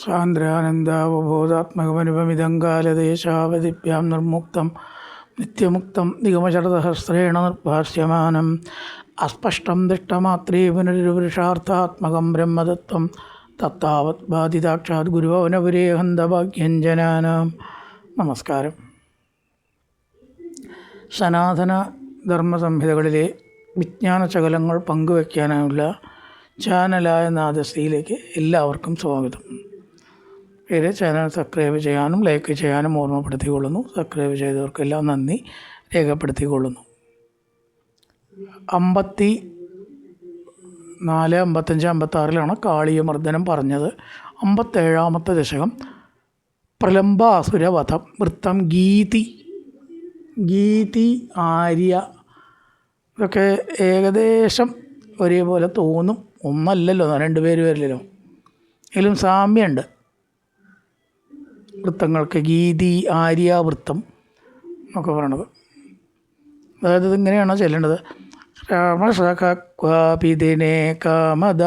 സാന്ദ്രാനന്ദാവബോധാത്മകമനുപമിതം കാലദേശാവധിഭ്യാം നിർമുക്തം നിത്യമുക്തം നിഗമശരസഹസ്രേണ നിർഭാസ്യമാനം അസ്പഷ്ടം ദൃഷ്ടമാത്രേ പുനരുപുരുഷാർത്ഥാത്മകം ബ്രഹ്മതത്വം തത്താവത് ബാധിതാക്ഷാത് ഗുരുഭവനപുരേ ഹന്തഭാഗ്യഞ്ജനാനാം. നമസ്കാരം. സനാതന ധർമ്മസംഹിതകളിലെ വിജ്ഞാനശകലങ്ങൾ പങ്കുവയ്ക്കാനുള്ള ചാനലായ നാദശ്രീയിലേക്ക് എല്ലാവർക്കും സ്വാഗതം. പേര് ചാനൽ സബ്സ്ക്രൈബ് ചെയ്യാനും ലൈക്ക് ചെയ്യാനും ഓർമ്മപ്പെടുത്തിക്കൊള്ളുന്നു. സബ്സ്ക്രൈബ് ചെയ്തവർക്കെല്ലാം നന്ദി രേഖപ്പെടുത്തിക്കൊള്ളുന്നു. 54, 55, 56 കാളിയമർദ്ദനം പറഞ്ഞത്. 57ാമത്തെ ദശകം പ്രലംബാസുരവധം വൃത്തം ഗീതി ആര്യ ഇതൊക്കെ ഏകദേശം ഒരേപോലെ തോന്നും. ഒന്നല്ലല്ലോ, 2 പേര് വരില്ലല്ലോ. എങ്കിലും സാമ്യമുണ്ട് വൃത്തങ്ങൾക്ക്. ഗീതി ആര്യ വൃത്തം എന്നൊക്കെ പറയണത്. അതായത് ഇതിങ്ങനെയാണോ ചെല്ലേണ്ടത്? രാമസഖ്വാപിദിനേ കാമദ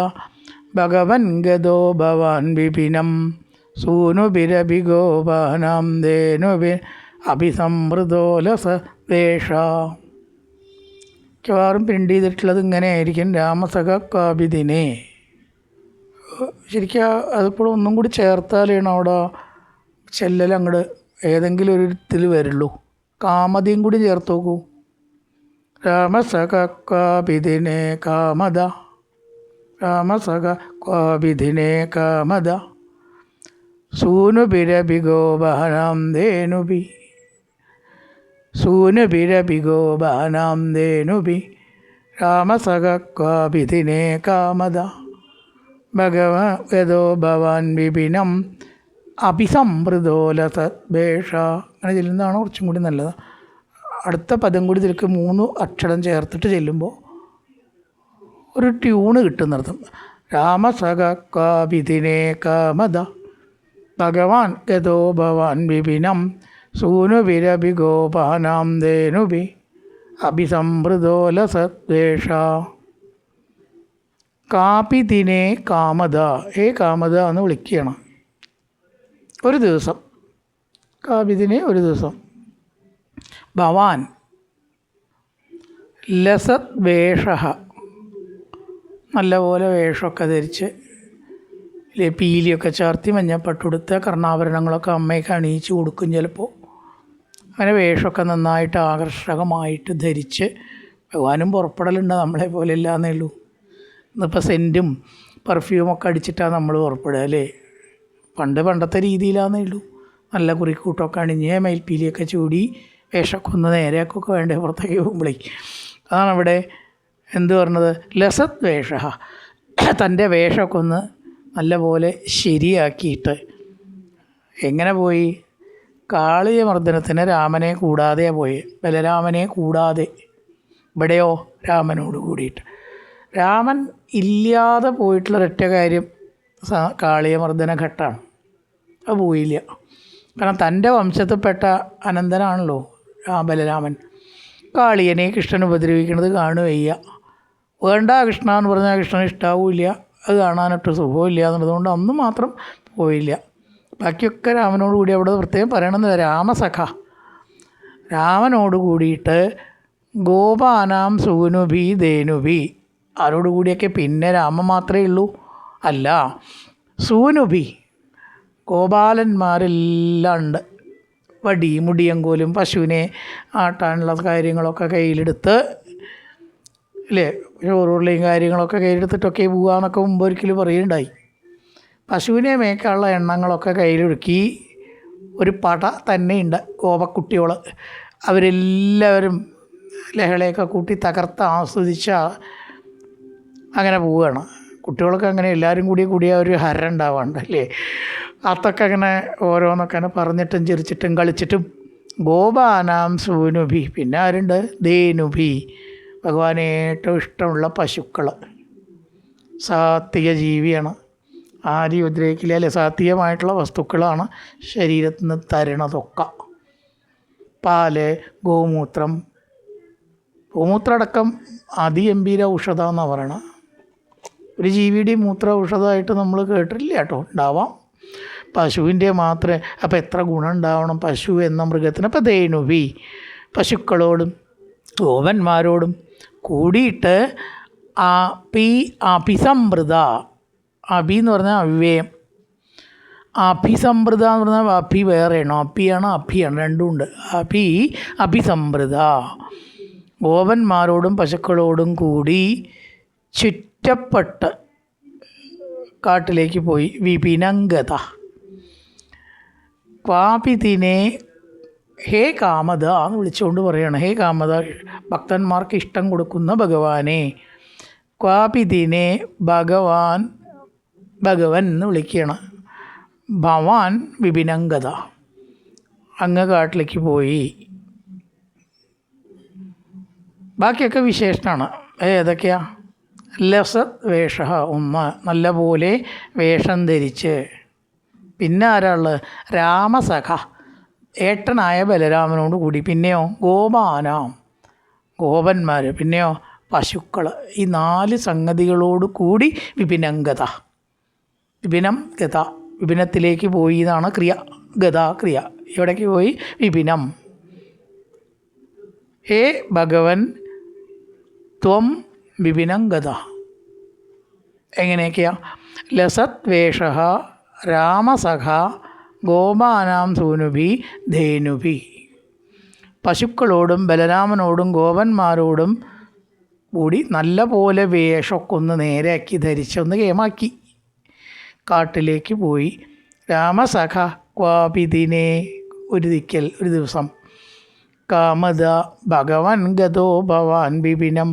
ഭഗവൻ ഗതോ ഭവാൻ വിപിനം സൂനുഭിരഭിഗോപാനാം ധേനുഭി അഭിസംവൃതോലസ ദേശ. മിക്കവാറും പ്രിൻ്റ് ചെയ്തിട്ടുള്ളത് ഇങ്ങനെ ആയിരിക്കും. രാമസഖ്വാപിദിനേ. ശരിക്കും അതിപ്പോഴും ഒന്നും കൂടി ചേർത്താലാണ് അവിടെ ചെല്ലൽ അങ്ങോട്ട് ഏതെങ്കിലും ഒരു ഇതിൽ വരുള്ളൂ. കാമതയും കൂടി ചേർത്ത് നോക്കൂ. രാമസഖ്വാപിദിനേ കാമദ, രാമസഖ്വാപിദിനേ കാമദ സൂനുഭിരഭിഗോപാനാം ധേനുഭി, സൂനുഭിരഭിഗോപാനാം ധേനുഭി രാമസഖ്വാപിദിനേ കാമദ ഭഗവൻ ഗതോ ഭവാൻ വിപിനം അഭിസംവൃതോലസദ്വേഷ. അങ്ങനെ ചെല്ലുന്നതാണ് കുറച്ചും കൂടി നല്ലത്. അടുത്ത പദം കൂടി ഇതിലേക്ക് 3 അക്ഷരം ചേർത്തിട്ട് ചെല്ലുമ്പോൾ ഒരു ട്യൂണ് കിട്ടുന്നർത്ഥം. രാമസഖ്വാപിദിനേ കാമദ ഭഗവാൻ ഗതോ ഭവാൻ വിപിനം സൂനുഭിരഭിഗോപാനാം ധേനുഭി അഭിസംവൃതോലസദ്വേഷ. കാപിദിനേ കാമദ, കാമദ എന്ന് വിളിക്കണം. ഒരു ദിവസം. കാപിദിനെ ഒരു ദിവസം. ഭവാൻ ലസത് വേഷ, നല്ലപോലെ വേഷമൊക്കെ ധരിച്ച് പീലിയൊക്കെ ചാർത്തി മഞ്ഞപ്പട്ടുടുത്ത കർണാഭരണങ്ങളൊക്കെ അമ്മയ്ക്ക് അണിയിച്ച് കൊടുക്കും ചിലപ്പോൾ. അങ്ങനെ വേഷമൊക്കെ നന്നായിട്ട് ആകർഷകമായിട്ട് ധരിച്ച് ഭഗവാനും പുറപ്പെടലുണ്ട്. നമ്മളെ പോലെ ഇല്ലാന്നേ ഉള്ളൂ. ഇന്നിപ്പോൾ സെൻറ്റും പെർഫ്യൂമൊക്കെ അടിച്ചിട്ടാണ് നമ്മൾ പുറപ്പെടുക അല്ലേ. പണ്ടത്തെ രീതിയിലാന്നേ ഉള്ളൂ. നല്ല കുറിക്കൂട്ടമൊക്കെ അണിഞ്ഞ് മയിൽപ്പീലിയൊക്കെ ചൂടി വേഷമൊക്കെ ഒന്ന് നേരെയൊക്കെ വേണ്ടേ പുറത്തേക്ക് പോകുമ്പോഴേ. അതാണ് ഇവിടെ എന്ത് പറഞ്ഞത്? ലസത് വേഷ, തൻ്റെ വേഷമൊക്കെ ഒന്ന് നല്ലപോലെ ശരിയാക്കിയിട്ട്. എങ്ങനെ പോയി? കാളിയമർദ്ദനത്തിന് രാമനെ കൂടാതെയാണ് പോയി. ബലരാമനെ കൂടാതെ. ഇവിടെയോ രാമനോട് കൂടിയിട്ട്. രാമൻ ഇല്ലാതെ പോയിട്ടുള്ള ഒരൊറ്റ കാര്യം കാളിയമർദ്ദന ഘട്ടമാണ്. അത് പോയില്ല. കാരണം തൻ്റെ വംശത്തിൽപ്പെട്ട അനന്തനാണല്ലോ ബലരാമൻ. കാളിയനെ കൃഷ്ണൻ ഉപദ്രവിക്കുന്നത് കാണുകയ്യ. വേണ്ട കൃഷ്ണ എന്ന് പറഞ്ഞാൽ കൃഷ്ണന് ഇഷ്ടാവില്ല. അത് കാണാനൊട്ട് സുഖമില്ല എന്നുള്ളതുകൊണ്ട് അന്ന് മാത്രം പോയില്ല. ബാക്കിയൊക്കെ രാമനോട് കൂടി അവിടെ പ്രത്യേകം പറയണമെന്നില്ല. രാമസഖ, രാമനോട് കൂടിയിട്ട് ഗോപാനാം സൂനുഭി ധേനുഭി. ആരോട് കൂടിയൊക്കെ? പിന്നെ രാമൻ മാത്രമേ ഉള്ളൂ? അല്ല, സൂനുഭി ഗോപാലന്മാരെല്ലാം ഉണ്ട്. വടി മുടിയങ്കോലും പശുവിനെ ആട്ടാനുള്ള കാര്യങ്ങളൊക്കെ കയ്യിലെടുത്ത് അല്ലേ, ചോറുള്ളിയും കാര്യങ്ങളൊക്കെ കയ്യിലെടുത്തിട്ടൊക്കെ പോകാമെന്നൊക്കെ മുമ്പ് ഒരിക്കലും പറയുന്നുണ്ടായി. പശുവിനെ മേയ്ക്കാനുള്ള എണ്ണങ്ങളൊക്കെ കയ്യിലൊടുക്കി ഒരു പട തന്നെയുണ്ട് ഗോപക്കുട്ടികൾ. അവരെല്ലാവരും ലഹളയൊക്കെ കൂട്ടി തകർത്ത് ആസ്വദിച്ച അങ്ങനെ പോവുകയാണ്. കുട്ടികൾക്ക് അങ്ങനെ എല്ലാവരും കൂടിയ ഒരു ഹരം ഉണ്ടാവാണ്ടല്ലേ. അതൊക്കെ അങ്ങനെ ഓരോന്നൊക്കെ അങ്ങനെ പറഞ്ഞിട്ടും ചിരിച്ചിട്ടും കളിച്ചിട്ടും. ഗോപാനാം സൂനുഭി, പിന്നെ ആരുണ്ട്? ധേനുഭി, ഭഗവാന് ഏറ്റവും ഇഷ്ടമുള്ള പശുക്കൾ. സാത്വിക ജീവിയാണ്. ആരെയും ഉദ്രവിക്കില്ല അല്ലേ. സാത്വികമായിട്ടുള്ള വസ്തുക്കളാണ് ശരീരത്തിൽ നിന്ന് തരണതൊക്കെ. പാല്, ഗോമൂത്രം. ഗോമൂത്രമടക്കം അതിഗംഭീര ഔഷധമെന്നാണ് പറയണത്. ഒരു ജീവിയുടെയും മൂത്ര ഔഷധമായിട്ട് നമ്മൾ കേട്ടിട്ടില്ല കേട്ടോ. ഉണ്ടാവാം, പശുവിൻ്റെ മാത്രമേ, അപ്പോൾ എത്ര ഗുണം ഉണ്ടാവണം പശു എന്ന മൃഗത്തിന്. അപ്പോൾ ധേനുഭി പശുക്കളോടും ഗോപന്മാരോടും കൂടിയിട്ട് അഭിസംവൃത, അഭി എന്ന് പറഞ്ഞാൽ അവ്യയം, അഭിസംവൃത എന്ന് പറഞ്ഞാൽ അഭി വേറെയാണോ, അഭിയാണ് രണ്ടുമുണ്ട്. അഭിസംവൃത ഗോപന്മാരോടും പശുക്കളോടും കൂടി ചുറ്റപ്പെട്ട് കാട്ടിലേക്ക് പോയി. വിപിനംഗത ക്വാപിതിനെ ഹേ കാമത എന്ന് വിളിച്ചുകൊണ്ട് പറയുകയാണ്. ഹേ കാമത, ഭക്തന്മാർക്ക് ഇഷ്ടം കൊടുക്കുന്ന ഭഗവാനെ. ക്വാപിതിനെ ഭഗവൻ എന്ന് വിളിക്കുകയാണ്. ഭവാൻ വിപിനംഗത, അങ്ങ് കാട്ടിലേക്ക് പോയി. ബാക്കിയൊക്കെ വിശേഷണമാണ്. ഏതൊക്കെയാ? ലസത് വേഷ, ഒന്ന് നല്ല പോലെ വേഷം ധരിച്ച്. പിന്നെ ആരാളുള്ളത്? രാമസഖ, ഏട്ടനായ ബലരാമനോട് കൂടി. പിന്നെയോ ഗോപാനാം, ഗോപന്മാർ. പിന്നെയോ പശുക്കൾ. ഈ 4 സംഗതികളോട് കൂടി വിപിനംഗത. വിപിനം ഗത, വിപിനത്തിലേക്ക് പോയി എന്നാണ് ക്രിയ. ഗത ക്രിയ. എവിടേക്ക് പോയി? വിപിനം. ഹേ ഭഗവൻ ത്വം വിപിനംഗത. എങ്ങനെയൊക്കെയാ? ലസത് വേഷ രാമസഖ ഗോപാനാം സൂനുഭി ധേനുഭി. പശുക്കളോടും ബലരാമനോടും ഗോപന്മാരോടും കൂടി നല്ല പോലെ വേഷമൊക്കെ ഒന്ന് നേരെയാക്കി ധരിച്ചൊന്ന് കേമാക്കി കാട്ടിലേക്ക് പോയി. രാമസഖ ക്വാപിതിനെ, ഒരു ദിക്കൽ ഒരു ദിവസം. കാമത ഭഗവൻ ഗതോ ഭവാൻ വിപിനം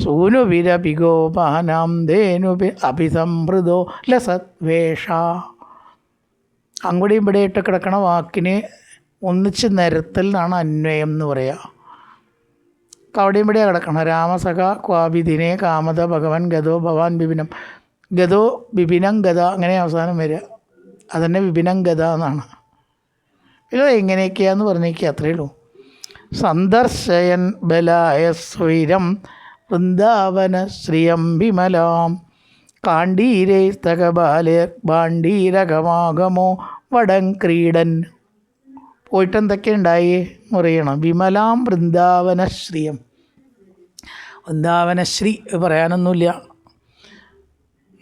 സൂനുവിരപി ഗോപാനാം ധേനുപി അഭിസംവൃതോ ലസത് വേഷ. അങ്ങോട്ടും ഇവിടെയിട്ട് കിടക്കണ വാക്കിന് ഒന്നിച്ച് നിരത്തൽ എന്നാണ് അന്വയം എന്ന് പറയുക. അവിടെയും ഇവിടെയാണ് കിടക്കണം. രാമസഖ ക്വാപിതിനെ കാമത ഭഗവൻ ഗതോ ഭവാൻ വിപിനം. ഗതോ വിപിനം ഗത, അങ്ങനെ അവസാനം വരിക. അതന്നെ വിപിനം ഗത എന്നാണ്. ഇത് എങ്ങനെയൊക്കെയാന്ന് പറഞ്ഞേക്കുക, അത്രയേ ഉള്ളൂ. സന്ദർശയൻ ബലായ സ്വൈരം വൃന്ദാവന ശ്രിയം വിമലാം കാണ്ടീരൈസ്തകബാലേ ഭാണ്ഡീരകമാഗമോ വടം ക്രീഡൻ. പോയിട്ട് എന്തൊക്കെയുണ്ടായി പറയണം. വിമലാം വൃന്ദാവനശ്രീയം. വൃന്ദാവനശ്രീ പറയാനൊന്നുമില്ല.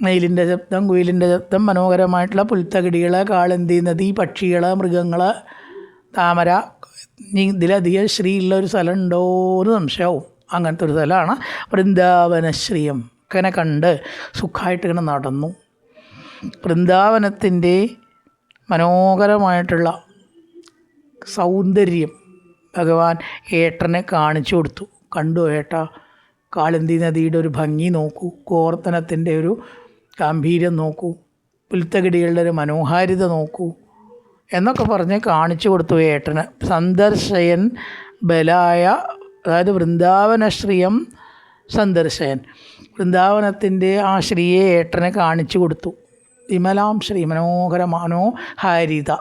നെയിലിൻ്റെ ശബ്ദം, കുയിലിൻ്റെ ശബ്ദം, മനോഹരമായിട്ടുള്ള പുൽത്തകിടികൾ, കാളന്തി നദി, പക്ഷികൾ, മൃഗങ്ങൾ, താമര. ഇതിലധികം ശ്രീ ഉള്ളൊരു സ്ഥലം ഉണ്ടോ എന്ന് സംശയവും. അങ്ങനത്തെ ഒരു സ്ഥലമാണ് വൃന്ദാവനശ്രീയം. ഇങ്ങനെ കണ്ട് സുഖമായിട്ട് ഇങ്ങനെ നടന്നു. വൃന്ദാവനത്തിൻ്റെ മനോഹരമായിട്ടുള്ള സൗന്ദര്യം ഭഗവാൻ ഏട്ടനെ കാണിച്ചു കൊടുത്തു. കണ്ടു ഏട്ടാ, കാളിന്തി നദിയുടെ ഒരു ഭംഗി നോക്കൂ, കോർത്തനത്തിൻ്റെ ഒരു ഗാംഭീര്യം നോക്കൂ, പുൽത്തകിടികളുടെ ഒരു മനോഹാരിത നോക്കൂ എന്നൊക്കെ പറഞ്ഞ് കാണിച്ചു കൊടുത്തു ഏട്ടന്. സന്ദർശയൻ ബലായ, അതായത് വൃന്ദാവനശ്രീയം സന്ദർശയൻ, വൃന്ദാവനത്തിൻ്റെ ആ ശ്രീയെ ഏട്ടനെ കാണിച്ചു കൊടുത്തു. വിമലാം ശ്രീ, മനോഹര മനോഹാരിത.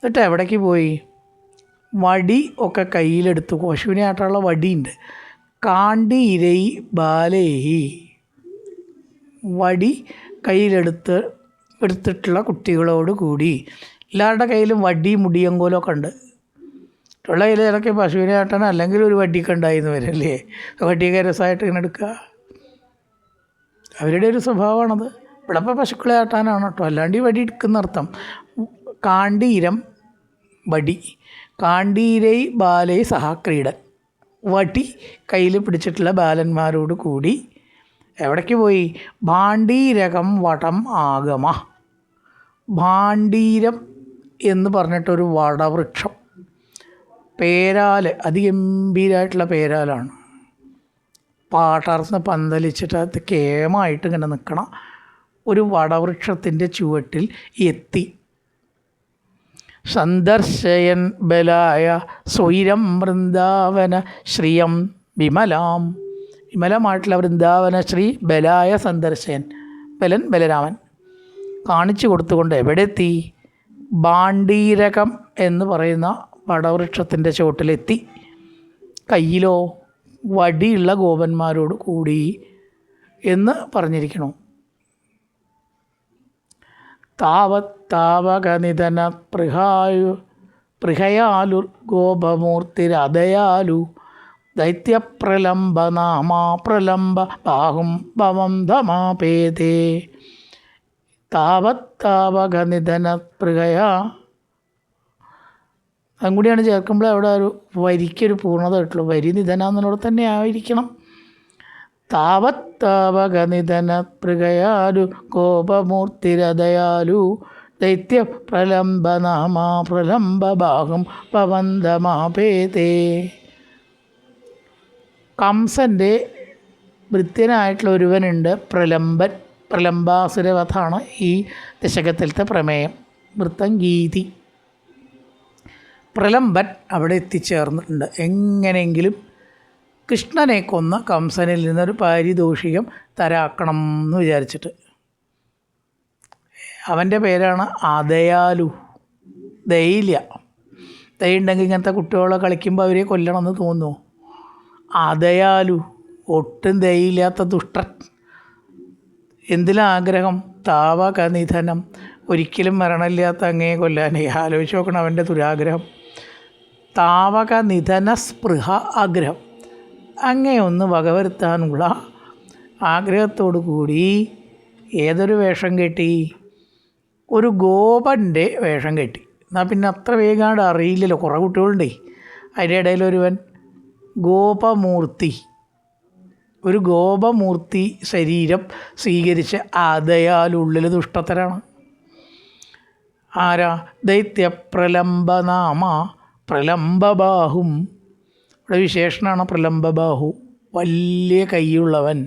എന്നിട്ട് എവിടേക്ക് പോയി? വടി ഒക്കെ കയ്യിലെടുത്തു. പശുവിനെ ആയിട്ടുള്ള വടിയുണ്ട്. കാണ്ടി ഇരൈ ബാലേഹി, വടി എടുത്തിട്ടുള്ള കുട്ടികളോട് കൂടി. എല്ലാവരുടെ കയ്യിലും വടി മുടിയങ്കോലമൊക്കെ ഉണ്ട്. ഉള്ള കയ്യിൽ ഇടയ്ക്ക് പശുവിനെ ആട്ടാൻ അല്ലെങ്കിൽ ഒരു വടിയൊക്കെ ഉണ്ടായിരുന്നു വരല്ലേ. വടിയൊക്കെ രസമായിട്ട് ഇങ്ങനെ എടുക്കുക. അവരുടെ ഒരു സ്വഭാവമാണത്. ഇവിടെ ഇപ്പോൾ പശുക്കളെ ആട്ടാനാണ് കേട്ടോ, അല്ലാണ്ട് ഈ വടി എടുക്കുന്ന അർത്ഥം. കാണ്ടീരം വടി, കാണ്ടീരൈ ബാലൈ സഹക്രീഡൻ, വടി കയ്യിൽ പിടിച്ചിട്ടുള്ള ബാലന്മാരോട് കൂടി എവിടേക്ക് പോയി? ഭാണ്ഡീരകം വടം ആഗമ. ഭാണ്ഡീരം എന്ന് പറഞ്ഞിട്ടൊരു വടവൃക്ഷം, പേരാൽ, അതിഗംഭീരമായിട്ടുള്ള പേരാലാണ്. പാട്ടർന്ന് പന്തലിച്ചിട്ട് അത് കേമായിട്ട് ഇങ്ങനെ നിൽക്കണം ഒരു വടവൃക്ഷത്തിൻ്റെ ചുവട്ടിൽ എത്തി. സന്ദർശയൻ ബലായ സ്വൈരം വൃന്ദാവന ശ്രീയം വിമലാം, വിമലമായിട്ടുള്ള വൃന്ദാവന ശ്രീ ബലായ സന്ദർശയൻ, ബലൻ ബലരാമൻ കാണിച്ചു കൊടുത്തുകൊണ്ട് എവിടെ എത്തി? ഭാണ്ഡീരകം എന്ന് പറയുന്ന വടവൃക്ഷത്തിൻ്റെ ചുവട്ടിലെത്തി. കയ്യിലോ വടിയുള്ള ഗോപന്മാരോട് കൂടി എന്ന് പറഞ്ഞിരിക്കണു. താവത്താവകനിധന പൃഹയാലു ഗോപമൂർത്തിരതയാലു ദൈത്യപ്രലംബനാമാ പ്രലംബ ബാഹും ഭവം ധമാപേതേ. താവത്താവകനിധന പൃഹയാ അതും കൂടിയാണ് ചേർക്കുമ്പോൾ അവിടെ ഒരു വരിക്കൊരു പൂർണ്ണത കിട്ടുള്ളൂ. വരി നിധന എന്നുള്ളത് തന്നെ ആയിരിക്കണം. താവത്താവകനിധന പൃഗയാലു കോപമൂർത്തിരതയാലു ദൈത്യ പ്രലംബനാമാ പ്രലംബ ബാഹും പവന്തമാപേതേ. കംസൻ്റെ ഭൃത്യനായിട്ടുള്ള ഒരുവനുണ്ട് പ്രലംബൻ. പ്രലംബാസുരവധാണ് ഈ ദശകത്തിലത്തെ പ്രമേയം. വൃത്തം ഗീതി. പ്രലംബൻ അവിടെ എത്തിച്ചേർന്നിട്ടുണ്ട്. എങ്ങനെയെങ്കിലും കൃഷ്ണനെ കൊന്ന കംസനിൽ നിന്നൊരു പാരിതോഷികം തരാക്കണം എന്ന് വിചാരിച്ചിട്ട്. അവൻ്റെ പേരാണ് അദയാലു. ദയില്ല. ദയുണ്ടെങ്കിൽ ഇങ്ങനത്തെ കുട്ടികളെ കളിക്കുമ്പോൾ അവരെ കൊല്ലണമെന്ന് തോന്നുന്നു. അദയാലു, ഒട്ടും ദയില്ലാത്ത ദുഷ്ടൻ. എന്തിലാഗ്രഹം? താവകനിധനം, ഒരിക്കലും മരണമില്ലാത്ത അങ്ങയെ കൊല്ലാനേ. ആലോചിച്ച് നോക്കണം അവൻ്റെ ദുരാഗ്രഹം. താവകനിധന സ്പൃഹ, ആഗ്രഹം. അങ്ങയെ ഒന്ന് വകവരുത്താനുള്ള ആഗ്രഹത്തോടു കൂടി ഏതൊരു വേഷം കെട്ടി? ഒരു ഗോപൻ്റെ വേഷം കെട്ടി. എന്നാൽ പിന്നെ അത്ര വേഗാണ്ട് അറിയില്ലല്ലോ, കുറേ കുട്ടികളുണ്ടേ. അതിൻ്റെ ഇടയിലൊരുവൻ ഗോപമൂർത്തി, ഒരു ഗോപമൂർത്തി ശരീരം സ്വീകരിച്ച് അതയാലുള്ളിൽ ദുഷ്ടത്തരാണ്. ആരാ? ദൈത്യപ്രലംബനാമ പ്രലംബബാഹും. ഇവിടെ വിശേഷണമാണ് പ്രലംബബാഹു, വലിയ കൈയുള്ളവൻ.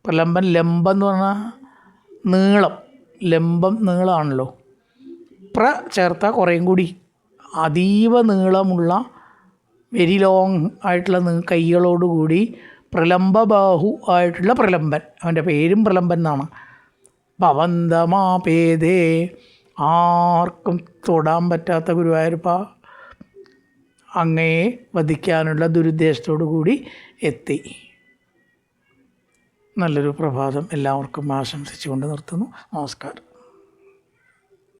പ്രലംബൻ, ലംബം എന്ന് പറഞ്ഞാൽ നീളം. ലംബം നീളമാണല്ലോ. ചേർത്താൽ കുറേയും കൂടി അതീവ നീളമുള്ള വെരി ലോങ് ആയിട്ടുള്ള കൈകളോടുകൂടി പ്രലംബബാഹു ആയിട്ടുള്ള പ്രലംബൻ. അവൻ്റെ പേരും പ്രലംബൻ എന്നാണ്. ഭവന്തമാപേതേ, ആർക്കും തൊടാൻ പറ്റാത്ത ഗുരുവായൂരപ്പ അങ്ങയെ വധിക്കാനുള്ള ദുരുദ്ദേശത്തോടു കൂടി എത്തി. നല്ലൊരു പ്രഭാതം എല്ലാവർക്കും ആശംസിച്ചുകൊണ്ട് നിർത്തുന്നു. നമസ്കാരം.